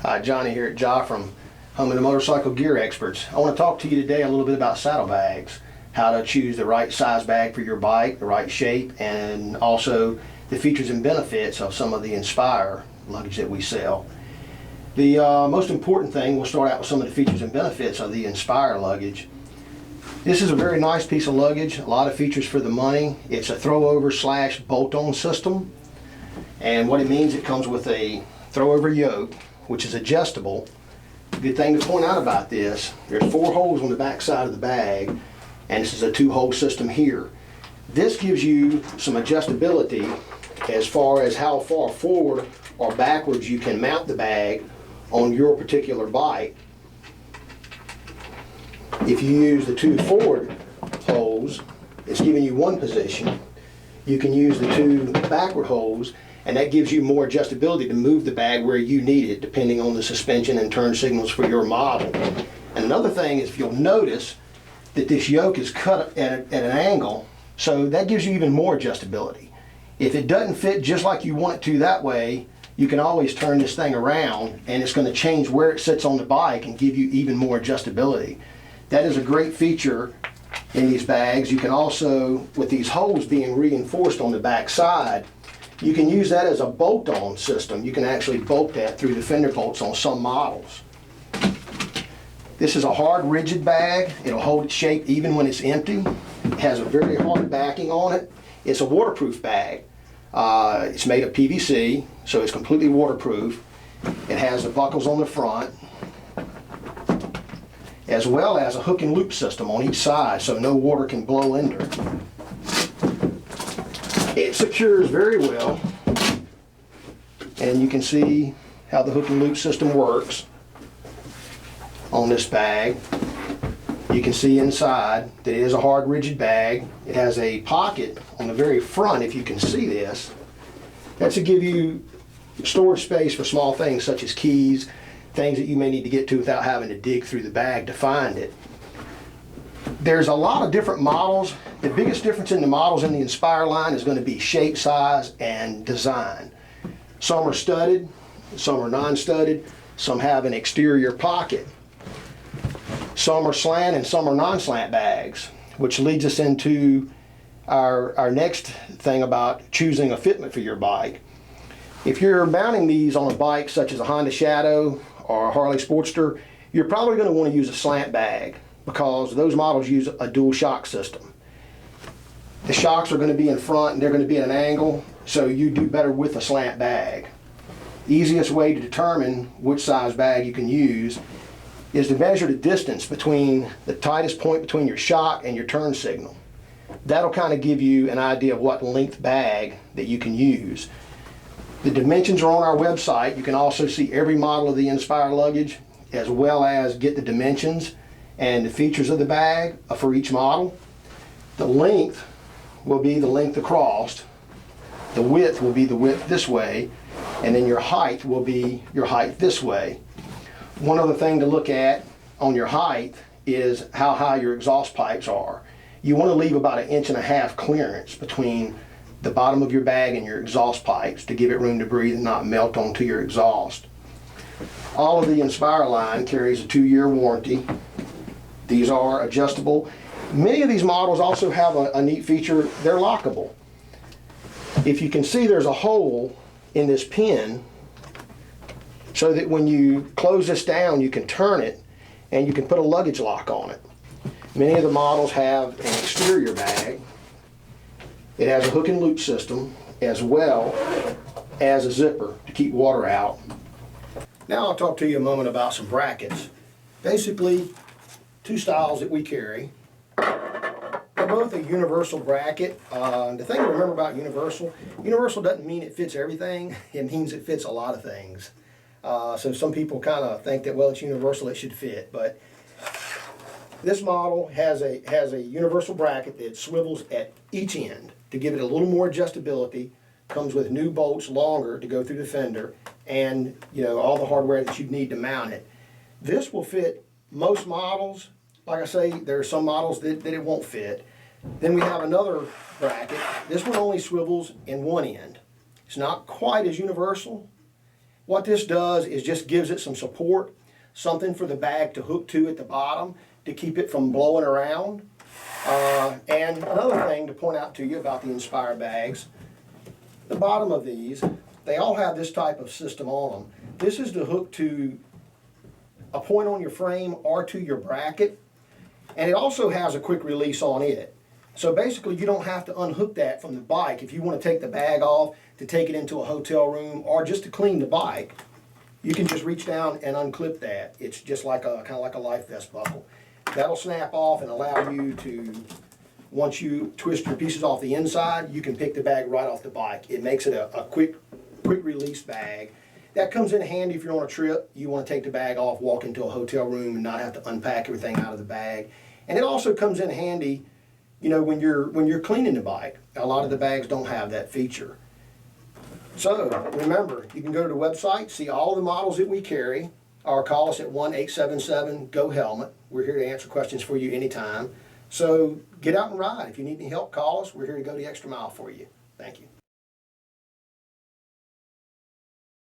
Hi, Johnny here at Jafrum, home of the motorcycle gear experts. I want to talk to you today a little bit about saddlebags, how to choose the right size bag for your bike, the right shape, and also the features and benefits of some of the Inspire luggage that we sell. The most important thing, we'll start out with some of the features and benefits of the Inspire luggage. This is a very nice piece of luggage, a lot of features for the money. It's a throw over / bolt on system, and what it means, it comes with a throw over yoke, which is adjustable. Good thing to point out about this, there's 4 holes on the back side of the bag, and this is a 2-hole system here. This gives you some adjustability as far as how far forward or backwards you can mount the bag on your particular bike. If you use the 2 forward holes, it's giving you one position. You can use the 2 backward holes, and that gives you more adjustability to move the bag where you need it, depending on the suspension and turn signals for your model. And another thing is, if you'll notice that this yoke is cut at an angle, so that gives you even more adjustability. If it doesn't fit just like you want it to that way, you can always turn this thing around and it's going to change where it sits on the bike and give you even more adjustability. That is a great feature in these bags. You can also, with these holes being reinforced on the back side, you can use that as a bolt-on system. You can actually bolt that through the fender bolts on some models. This is a hard, rigid bag. It'll hold its shape even when it's empty. It has a very hard backing on it. It's a waterproof bag. It's made of PVC, so it's completely waterproof. It has the buckles on the front, as well as a hook and loop system on each side, so no water can blow into it. It secures very well, and you can see how the hook and loop system works on this bag. You can see inside that it is a hard, rigid bag. It has a pocket on the very front, if you can see this. That's to give you storage space for small things such as keys, things that you may need to get to without having to dig through the bag to find it. There's a lot of different models. The biggest difference in the models in the Inspire line is going to be shape, size, and design. Some are studded, some are non-studded, some have an exterior pocket. Some are slant and some are non-slant bags, which leads us into our next thing about choosing a fitment for your bike. If you're mounting these on a bike such as a Honda Shadow or a Harley Sportster, you're probably going to want to use a slant bag because those models use a dual shock system. The shocks are going to be in front and they're going to be at an angle, so you do better with a slant bag. The easiest way to determine which size bag you can use is to measure the distance between the tightest point between your shock and your turn signal. That'll kind of give you an idea of what length bag that you can use. The dimensions are on our website. You can also see every model of the Inspire luggage, as well as get the dimensions and the features of the bag for each model. The length will be the length across, the width will be the width this way, and then your height will be your height this way. One other thing to look at on your height is how high your exhaust pipes are. You want to leave about 1.5 inches clearance between the bottom of your bag and your exhaust pipes to give it room to breathe and not melt onto your exhaust. All of the Inspire line carries a 2-year warranty. These are adjustable. Many of these models also have a neat feature. They're lockable. If you can see, there's a hole in this pin so that when you close this down, you can turn it and you can put a luggage lock on it. Many of the models have an exterior bag. It has a hook and loop system as well as a zipper to keep water out. Now I'll talk to you a moment about some brackets. Basically, 2 styles that we carry. They're both a universal bracket. The thing to remember about universal doesn't mean it fits everything. It means it fits a lot of things. So some people kind of think that, well, it's universal, it should fit. But this model has a universal bracket that swivels at each end to give it a little more adjustability. Comes with new bolts, longer, to go through the fender, and all the hardware that you'd need to mount it. This will fit most models. Like I say, there are some models that it won't fit. Then we have another bracket. This one only swivels in one end. It's not quite as universal, What this does is just gives it some support, something for the bag to hook to at the bottom to keep it from blowing around. And another thing to point out to you about the Inspire bags, the bottom of these, they all have this type of system on them. This is to hook to a point on your frame or to your bracket, and it also has a quick release on it. So basically you don't have to unhook that from the bike if you want to take the bag off to take it into a hotel room or just to clean the bike. You can just reach down and unclip that. It's just like a kind of like a life vest buckle. That'll snap off and allow you to, once you twist your pieces off the inside, you can pick the bag right off the bike. It makes it a quick release bag. That comes in handy if you're on a trip, you want to take the bag off, walk into a hotel room and not have to unpack everything out of the bag. And it also comes in handy, you know, when you're cleaning the bike. A lot of the bags don't have that feature. So remember, you can go to the website, see all the models that we carry, or call us at 1-877-GO-HELMET. We're here to answer questions for you anytime. So get out and ride. If you need any help, call us. We're here to go the extra mile for you. Thank you.